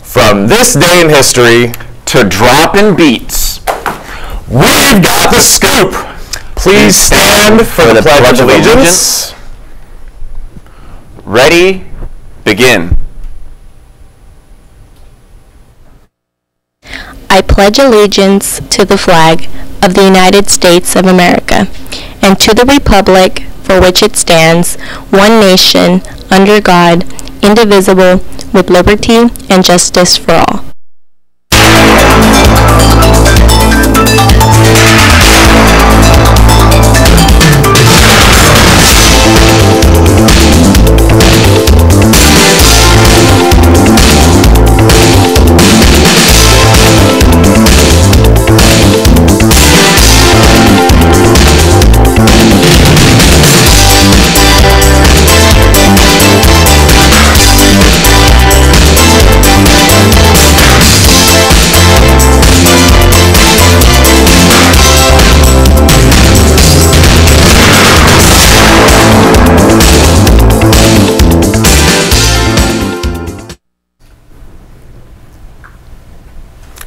From this day in history to dropping beats, we've got the scoop. Please stand for the Pledge of Allegiance. Ready, begin. I pledge allegiance to the flag of the United States of America and to the republic for which it stands, one nation, under God, indivisible, with liberty and justice for all.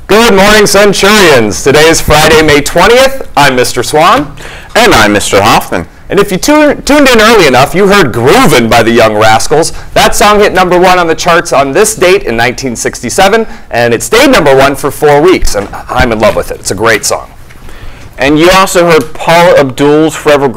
Good morning, Centurions. Today is Friday, May 20th. I'm Mr. Swan. And I'm Mr. Hoffmann. And if you tuned in early enough, you heard Groovin' by the Young Rascals. That song hit #1 on the charts on this date in 1967, and it stayed #1 for 4 weeks, and I'm in love with it. It's a great song. And you also heard Paula Abdul's Forever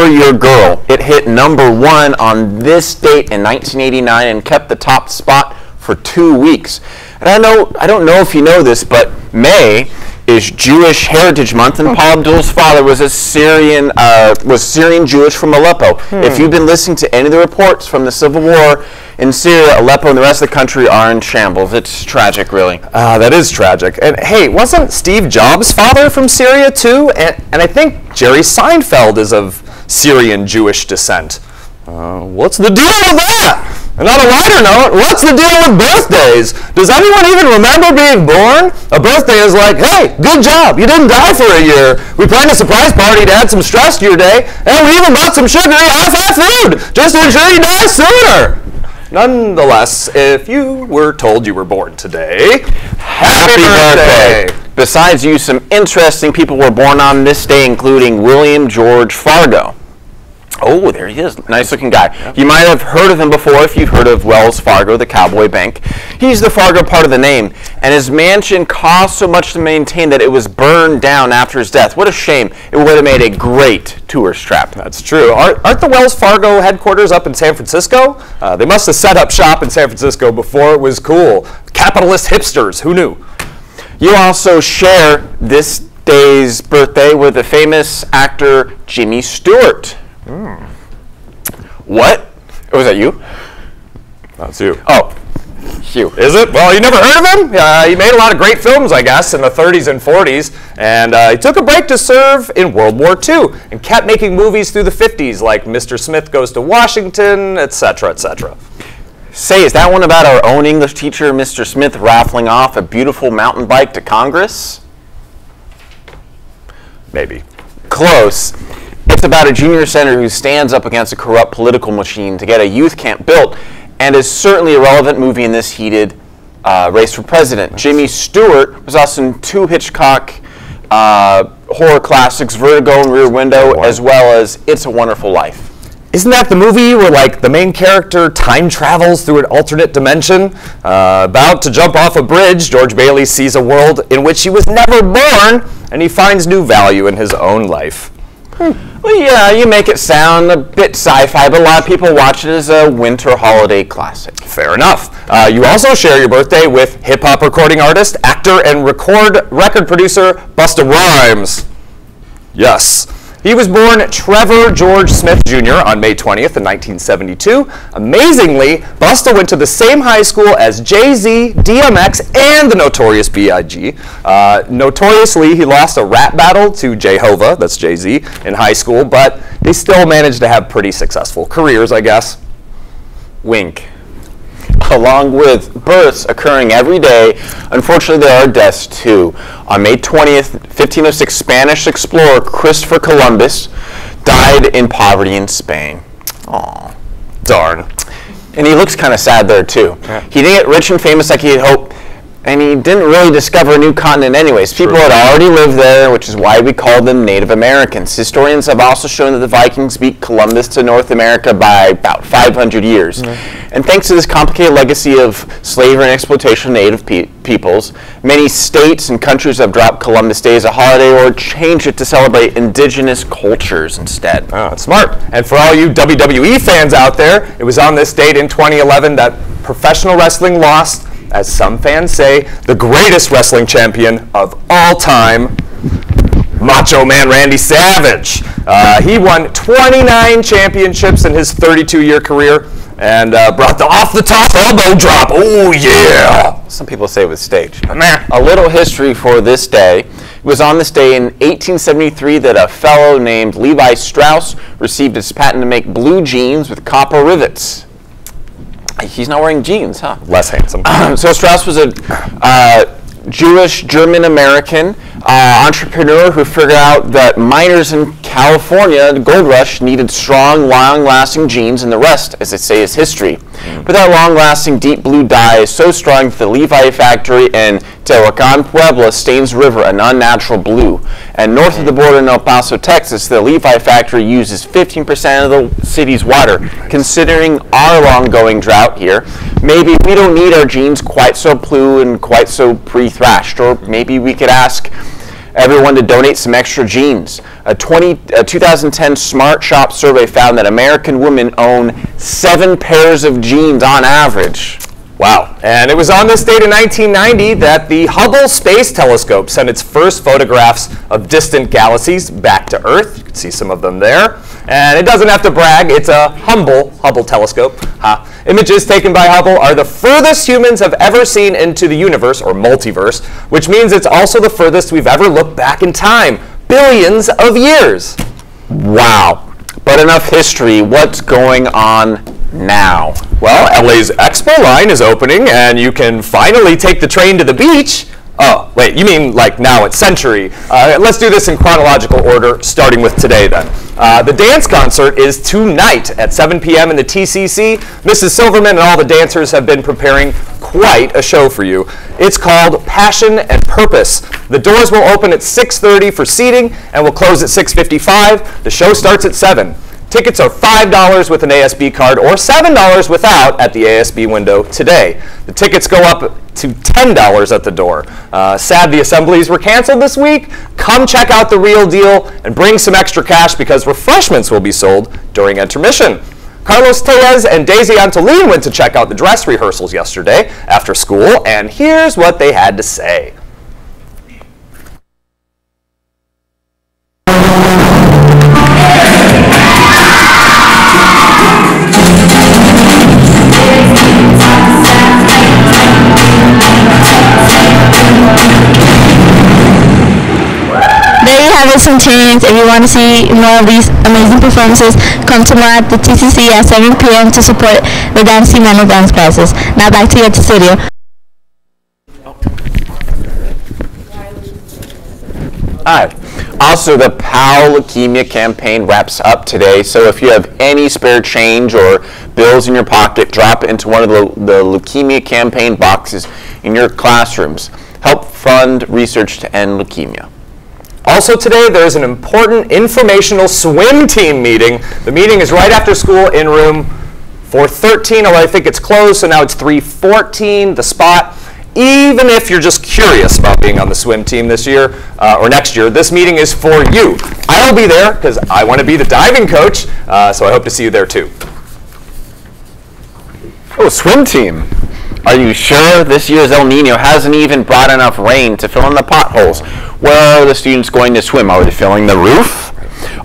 Your Girl. It hit #1 on this date in 1989 and kept the top spot for 2 weeks. And I don't know if you know this, but May is Jewish Heritage Month, and Paul Abdul's father was Syrian Jewish from Aleppo. If you've been listening to any of the reports from the civil war in Syria, Aleppo and the rest of the country are in shambles. It's tragic, really. That is tragic. And hey, wasn't Steve Jobs' father from Syria too? And I think Jerry Seinfeld is of Syrian Jewish descent. What's the deal with that? And on a lighter note, what's the deal with birthdays? Does anyone even remember being born? A birthday is like, hey, good job, you didn't die for a year. We planned a surprise party to add some stress to your day, and we even bought some sugary high-fat food, just to ensure you die sooner. Nonetheless, if you were told you were born today, happy birthday! Besides you, some interesting people were born on this day, including William George Fargo. Oh, there he is. Nice-looking guy. Yep. You might have heard of him before if you've heard of Wells Fargo, the cowboy bank. He's the Fargo part of the name, and his mansion cost so much to maintain that it was burned down after his death. What a shame. It would have made a great tourist trap. That's true. Aren't the Wells Fargo headquarters up in San Francisco? They must have set up shop in San Francisco before it was cool. Capitalist hipsters, who knew? You also share this day's birthday with the famous actor Jimmy Stewart. What? Was that you? That's you. Oh, you. Is it? Well, you never heard of him? He made a lot of great films, I guess, in the 30s and 40s, and he took a break to serve in World War II and kept making movies through the 50s, like Mr. Smith Goes to Washington, etc., etc. Say, is that one about our own English teacher, Mr. Smith, raffling off a beautiful mountain bike to Congress? Maybe. Close. It's about a junior senator who stands up against a corrupt political machine to get a youth camp built, and is certainly a relevant movie in this heated race for president. Jimmy Stewart was also in 2 Hitchcock horror classics, Vertigo and Rear Window, as well as It's a Wonderful Life. Isn't that the movie where, like, the main character time travels through an alternate dimension? About to jump off a bridge, George Bailey sees a world in which he was never born, and he finds new value in his own life. Well, yeah, you make it sound a bit sci-fi, but a lot of people watch it as a winter holiday classic. Fair enough. You also share your birthday with hip-hop recording artist, actor, and record producer Busta Rhymes. Yes. He was born Trevor George Smith Jr. on May 20th in 1972. Amazingly, Busta went to the same high school as Jay-Z, DMX, and the Notorious B.I.G. Notoriously, he lost a rap battle to Jehovah, that's Jay-Z, in high school, but they still managed to have pretty successful careers, I guess. Wink. Along with births occurring every day, unfortunately there are deaths too. On May 20th, 1506, Spanish explorer Christopher Columbus died in poverty in Spain. Aw, darn. And he looks kind of sad there, too. Yeah. He didn't get rich and famous like he had hoped, and he didn't really discover a new continent anyways. People had already lived there, which is why we call them Native Americans. Historians have also shown that the Vikings beat Columbus to North America by about 500 years. And thanks to this complicated legacy of slavery and exploitation of Native peoples, many states and countries have dropped Columbus Day as a holiday or changed it to celebrate indigenous cultures instead. Oh, that's smart. And for all you WWE fans out there, it was on this date in 2011 that professional wrestling lost, as some fans say, the greatest wrestling champion of all time, Macho Man Randy Savage. He won 29 championships in his 32-year career and brought the off-the-top elbow drop. Oh, yeah! Some people say it was staged. A little history for this day. It was on this day in 1873 that a fellow named Levi Strauss received his patent to make blue jeans with copper rivets. He's not wearing jeans, huh? Less handsome. So Strauss was a Jewish German-American entrepreneur who figured out that miners in California, the gold rush, needed strong, long-lasting jeans, and the rest, as they say, is history. But that long-lasting deep blue dye is so strong that the Levi factory in Tehuacan, Puebla, stains the river an unnatural blue. And north of the border in El Paso, Texas, the Levi factory uses 15% of the city's water. Considering our long-going drought here, maybe we don't need our jeans quite so blue and quite so pre-thrashed, or maybe we could ask everyone to donate some extra jeans. A 2010 Smart Shop survey found that American women own 7 pairs of jeans on average. Wow. And it was on this date in 1990 that the Hubble Space Telescope sent its first photographs of distant galaxies back to Earth. You can see some of them there. And it doesn't have to brag, it's a humble Hubble telescope. Images taken by Hubble are the furthest humans have ever seen into the universe, or multiverse, which means it's also the furthest we've ever looked back in time. Billions of years. Wow. But enough history. What's going on now? Well, LA's Expo line is opening, and you can finally take the train to the beach. Oh, wait, you mean like now at Century. Let's do this in chronological order, starting with today then. The dance concert is tonight at 7 p.m. in the TCC. Mrs. Silverman and all the dancers have been preparing quite a show for you. It's called Passion and Purpose. The doors will open at 6:30 for seating and will close at 6:55. The show starts at 7. Tickets are $5 with an ASB card or $7 without at the ASB window today. The tickets go up to $10 at the door. Sad the assemblies were canceled this week. Come check out the real deal and bring some extra cash because refreshments will be sold during intermission. Carlos Tellez and Daisy Antolin went to check out the dress rehearsals yesterday after school, and here's what they had to say. There you have it, Centurions. If you want to see more of these amazing performances, come tomorrow at the TCC at 7 p.m. to support the dance team and the dance classes. Now back to you at the studio. Alright. Also, the POW Leukemia campaign wraps up today, so if you have any spare change or bills in your pocket, drop it into one of the leukemia campaign boxes in your classrooms. Help fund research to end leukemia. Also today, there's an important informational swim team meeting. The meeting is right after school in room 413, although I think it's closed, so now it's 314, the spot. Even if you're just curious about being on the swim team this year or next year, this meeting is for you. I'll be there because I want to be the diving coach, so I hope to see you there too. Oh, swim team. Are you sure this year's El Nino hasn't even brought enough rain to fill in the potholes? Where are the students going to swim? Are they filling the roof?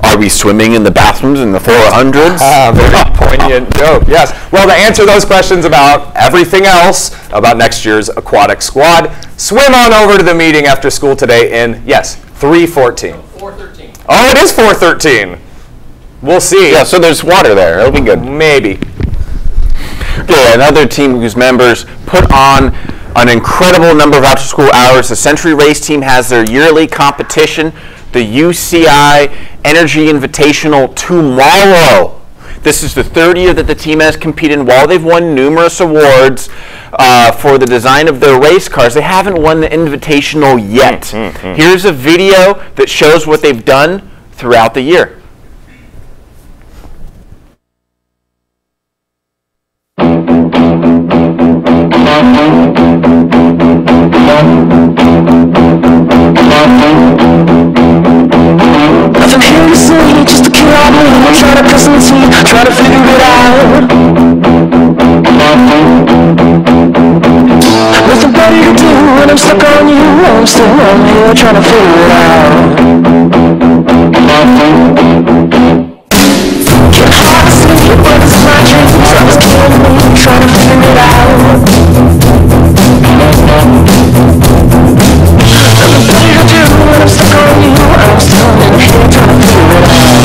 Are we swimming in the bathrooms in the 400s? Very poignant joke, yes. Well, to answer those questions about everything else about next year's aquatic squad, swim on over to the meeting after school today in, yes, 314. 413. Oh, it is 413. We'll see. Yeah, so there's water there. It'll be good. Maybe. Okay, another team whose members put on an incredible number of after-school hours. The Century Race Team has their yearly competition, the UCI Energy Invitational, tomorrow. This is the third year that the team has competed, and while they've won numerous awards for the design of their race cars, they haven't won the Invitational yet. Here's a video that shows what they've done throughout the year. Nothing here to say, just a kid on me. I'm trying to press the team, trying to figure it out. Nothing better to do when I'm stuck on you. I'm still on here trying to figure it out. Can't hardly sleep, but it's my dreams. I was killing me, trying to figure it out. Nothing better to do when I'm stuck on you. I'm still in here trying to figure it out.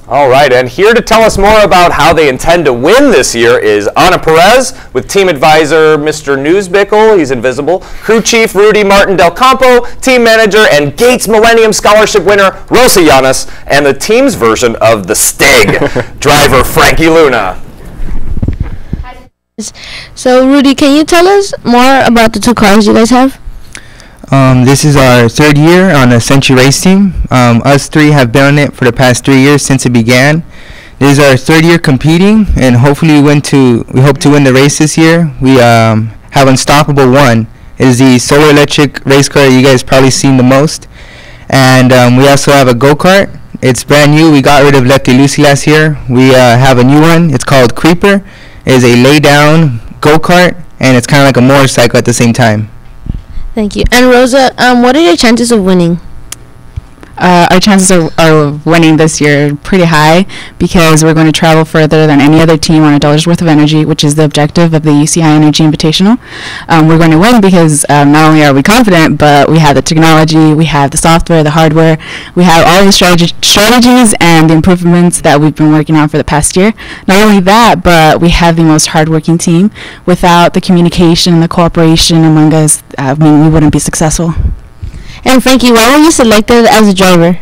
All right, and here to tell us more about how they intend to win this year is Ana Perez with team advisor Mr. Newsbickle, he's invisible, crew chief Rudy Martin del Campo, team manager and Gates Millennium Scholarship winner Rosa Llanes, and the team's version of the Stig, driver Frankie Luna. So, Rudy, can you tell us more about the two cars you guys have? This is our third year on the Century Race Team. Us three have been on it for the past 3 years since it began. This is our third year competing, and hopefully we hope to win the race this year. We have Unstoppable 1. It is the solar electric race car you guys probably seen the most. And we also have a go-kart. It's brand new. We got rid of Lefty Lucy last year. We have a new one. It's called Creeper. It is a lay-down go-kart, and it's kind of like a motorcycle at the same time. Thank you. And Rosa, what are your chances of winning? Our chances of winning this year are pretty high because we're going to travel further than any other team on $1 worth of energy, which is the objective of the UCI Energy Invitational. We're going to win because not only are we confident, but we have the technology, we have the software, the hardware, we have all the strategies and the improvements that we've been working on for the past year. Not only that, but we have the most hardworking team. Without the communication and the cooperation among us, we wouldn't be successful. And Frankie, why were you selected as a driver?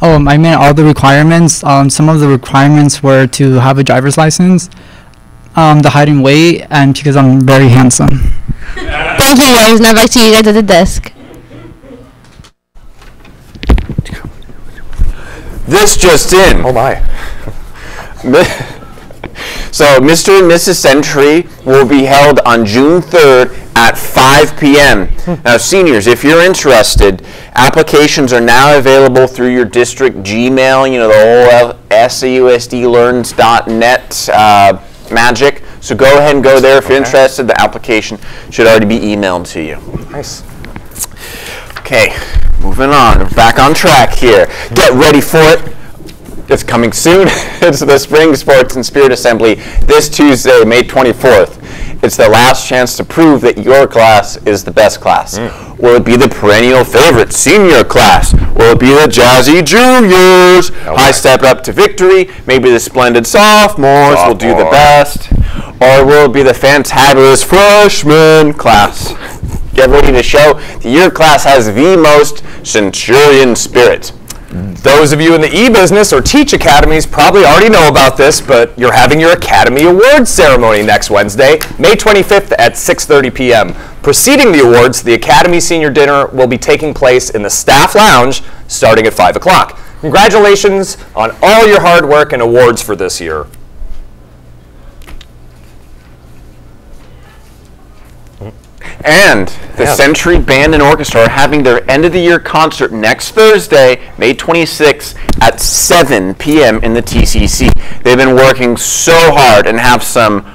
I meant all the requirements. Some of the requirements were to have a driver's license, the height and weight, and because I'm very handsome. Thank you, guys. Now back to you guys at the desk. This just in. Oh my. So Mr. and Mrs. Century will be held on June 3rd at 5 p.m. Now, seniors, if you're interested, applications are now available through your district Gmail, you know, the whole sausdlearns.net magic. So go ahead and go there if you're interested. The application should already be emailed to you. Nice. Okay, moving on. We're back on track here. Get ready for it. It's coming soon. It's the Spring Sports and Spirit Assembly this Tuesday, May 24th. It's the last chance to prove that your class is the best class. Will it be the perennial favorite senior class? Will it be the jazzy juniors? High step up to victory? Maybe the splendid sophomores will do the best? Or will it be the fantabulous freshman class? Get ready to show that your class has the most centurion spirit. Those of you in the e-business or teach academies probably already know about this, but you're having your Academy Awards ceremony next Wednesday, May 25th at 6:30 p.m. Preceding the awards, the Academy Senior Dinner will be taking place in the Staff Lounge starting at 5 o'clock. Congratulations on all your hard work and awards for this year. And the Century Band and Orchestra are having their end-of-the-year concert next Thursday, May 26th at 7 p.m. in the TCC. They've been working so hard and have some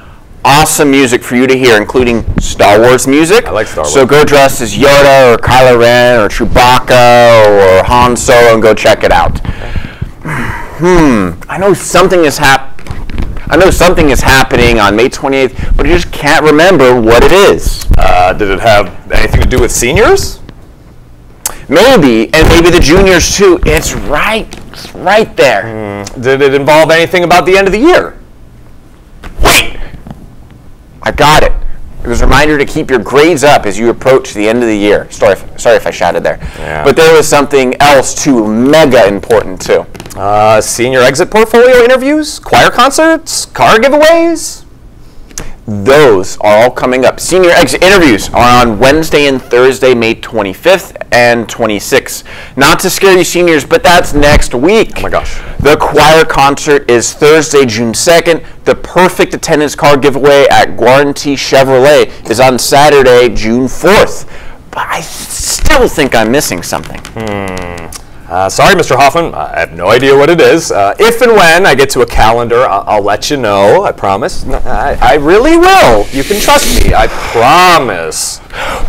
awesome music for you to hear, including Star Wars music. I like Star Wars. So go dress as Yoda or Kylo Ren or Chewbacca or Han Solo and go check it out. I know something is happening on May 28th, but I just can't remember what it is. Did it have anything to do with seniors? Maybe, and maybe the juniors too. It's right there. Did it involve anything about the end of the year? Wait! I got it. It was a reminder to keep your grades up as you approach the end of the year. Sorry if I shouted there. Yeah. But there was something else too, mega important too. Senior exit portfolio interviews, choir concerts, car giveaways. Those are all coming up. Senior exit interviews are on Wednesday and Thursday, May 25th and 26th. Not to scare you seniors, but that's next week. Oh my gosh. The choir concert is Thursday, June 2nd. The perfect attendance card giveaway at Guarantee Chevrolet is on Saturday, June 4th. But I still think I'm missing something. Sorry, Mr. Hoffman, I have no idea what it is. If and when I get to a calendar, I'll let you know, I promise. No, I really will. You can trust me, I promise.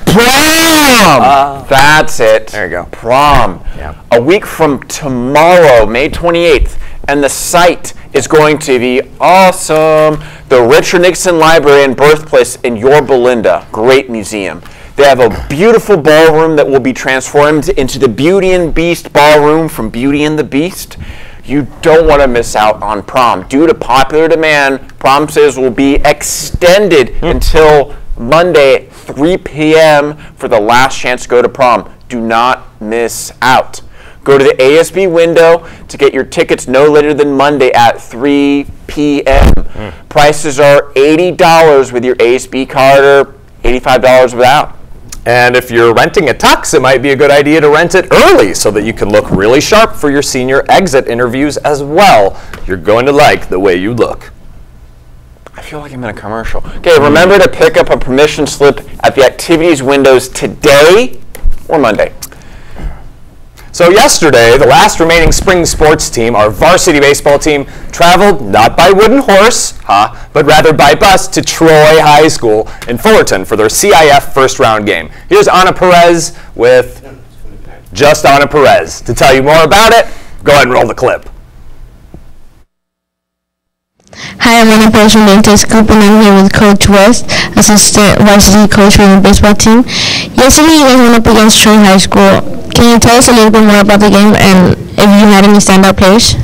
Prom! That's it. There you go. Prom. Yeah. A week from tomorrow, May 28th, and the site is going to be awesome. The Richard Nixon Library and Birthplace in Yorba Linda. Great museum. They have a beautiful ballroom that will be transformed into the Beauty and Beast ballroom from Beauty and the Beast. You don't want to miss out on prom. Due to popular demand, prom sales will be extended until Monday, 3 p.m. for the last chance to go to prom. Do not miss out. Go to the ASB window to get your tickets no later than Monday at 3 p.m. Prices are $80 with your ASB card or $85 without. And if you're renting a tux, it might be a good idea to rent it early so that you can look really sharp for your senior exit interviews as well. You're going to like the way you look. I feel like I'm in a commercial. Okay, remember to pick up a permission slip at the activities windows today or Monday. So yesterday, the last remaining spring sports team, our varsity baseball team, traveled not by wooden horse, but rather by bus to Troy High School in Fullerton for their CIF first round game. Here's Ana Perez with just Ana Perez. To tell you more about it, go ahead and roll the clip. Hi, I'm Ana Perez from the Intake Group, and I'm here with Coach West, assistant varsity coach for the baseball team. Yesterday, you guys went up against Troy High School. Can you tell us a little bit more about the game and if you had any standout players?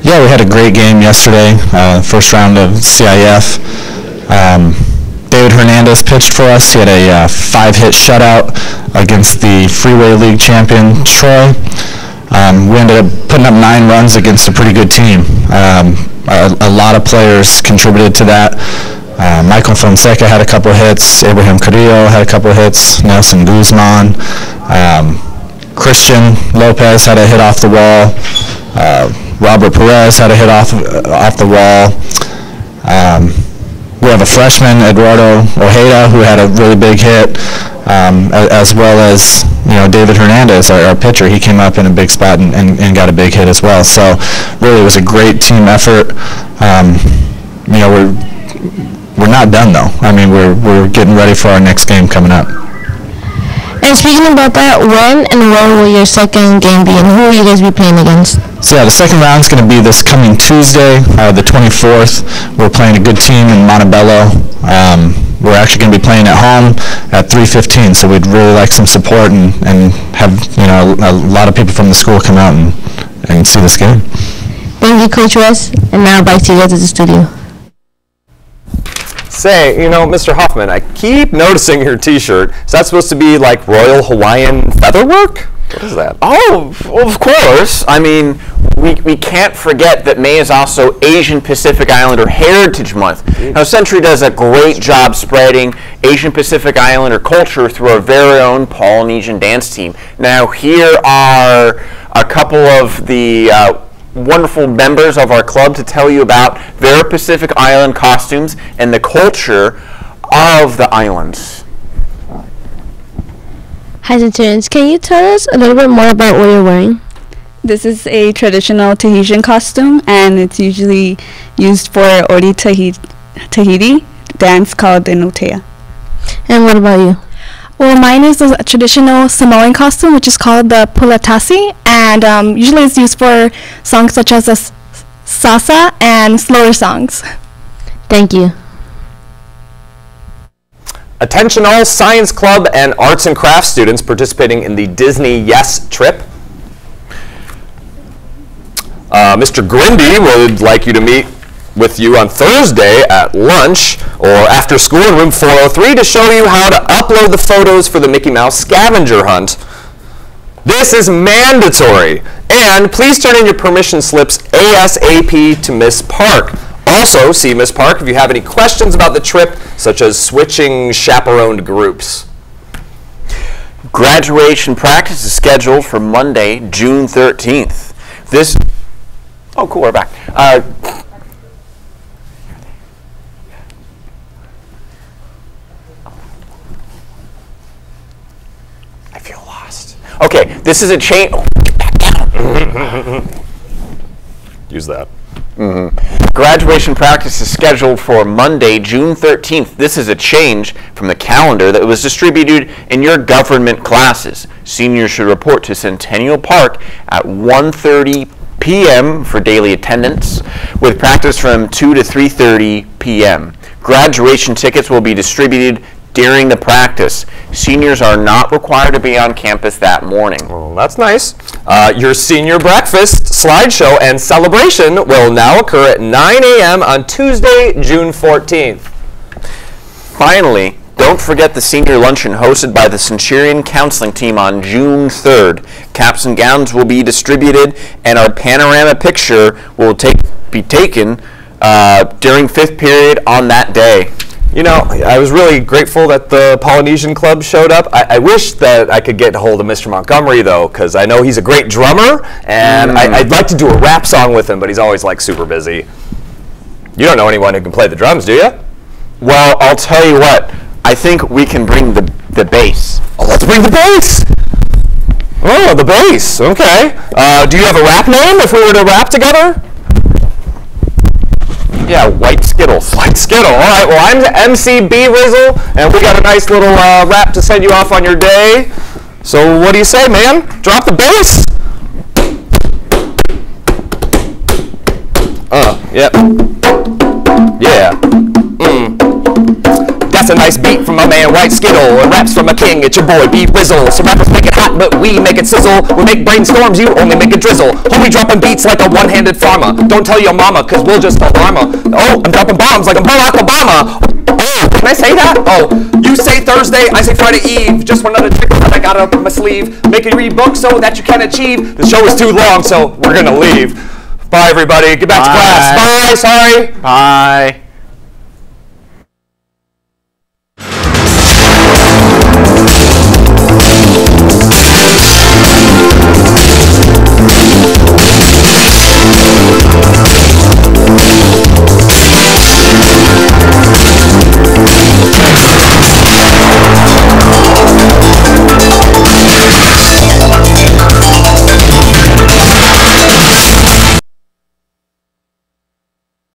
Yeah, we had a great game yesterday, first round of CIF. David Hernandez pitched for us. He had a 5-hit shutout against the Freeway League champion, Troy. We ended up putting up 9 runs against a pretty good team. A lot of players contributed to that. Michael Fonseca had a couple of hits. Abraham Carrillo had a couple of hits. Nelson Guzman. Christian Lopez had a hit off the wall. Robert Perez had a hit off the wall. We have a freshman, Eduardo Ojeda, who had a really big hit, as well as David Hernandez, our pitcher. He came up in a big spot and got a big hit as well. So really, it was a great team effort. We're not done though. I mean, we're getting ready for our next game coming up. And speaking about that, when and where will your second game be, and who will you guys be playing against? So yeah, the second round is going to be this coming Tuesday, the 24th. We're playing a good team in Montebello. We're actually going to be playing at home at 3:15, so we'd really like some support and have a lot of people from the school come out and see this game. Thank you, Coach West. And now back to you guys at the studio. Say, Mr. Hoffman, I keep noticing your T-shirt. Is that supposed to be like Royal Hawaiian featherwork? What is that? Oh, of course. I mean, we can't forget that May is also Asian Pacific Islander Heritage Month. Now, Century does a great job spreading Asian Pacific Islander culture through our very own Polynesian Dance Team. Now, here are a couple of the wonderful members of our club to tell you about their Pacific Island costumes and the culture of the islands. Hi, Centurions. Can you tell us a little bit more about what you're wearing? This is a traditional Tahitian costume, and it's usually used for Ori Tahiti dance called the Nutea. And what about you? Well, mine is a traditional Samoan costume, which is called the pulatasi, and usually it's used for songs such as salsa and slower songs. Thank you. Attention all science club and arts and crafts students participating in the Disney Yes trip. Mr. Grindy would like you to meet with you on Thursday at lunch or after school in room 403 to show you how to upload the photos for the Mickey Mouse scavenger hunt. This is mandatory, and please turn in your permission slips ASAP to Miss Park. Also, see Miss Park if you have any questions about the trip, such as switching chaperoned groups. Graduation practice is scheduled for Monday, June 13th. Oh, cool, we're back. I feel lost. Okay, this is a change. Oh, get back down. Use that. Graduation practice is scheduled for Monday, June 13th. This is a change from the calendar that was distributed in your government classes. Seniors should report to Centennial Park at 1:30 p.m. for daily attendance, with practice from 2 to 3:30 p.m. Graduation tickets will be distributed during the practice. Seniors are not required to be on campus that morning. Well, that's nice. Your senior breakfast, slideshow, and celebration will now occur at 9 a.m. on Tuesday, June 14th. Finally, don't forget the senior luncheon hosted by the Centurion Counseling Team on June 3rd. Caps and gowns will be distributed, and our panorama picture will be taken during 5th period on that day. I was really grateful that the Polynesian Club showed up. I wish that I could get a hold of Mr. Montgomery, though, because I know he's a great drummer, and I'd like to do a rap song with him, but he's always, super busy. You don't know anyone who can play the drums, do you? Well, I'll tell you what. I think we can bring the bass. Oh, let's bring the bass! Oh, the bass. Okay. Do you have a rap name if we were to rap together? Yeah, White Skittles. White Skittle. All right, well, I'm MC B Rizzle, and we got a nice little rap to send you off on your day. So what do you say, man? Drop the bass. Yep. Yeah. That's a nice beat from my man White Skittle, and raps from a king, it's your boy B Rizzle. So rappers make it hot, but we make it sizzle. We make brainstorms, you only make it drizzle. Homie dropping beats like a one-handed farmer. Don't tell your mama, cause we'll just alarm her. Oh, I'm dropping bombs like I'm Barack Obama. Oh, can I say that? Oh, you say Thursday, I say Friday Eve. Just one other trick that I got up my sleeve. Make you read books so that you can achieve. The show is too long, so we're gonna leave. Bye, everybody. Get back to class. Bye, sorry. Bye.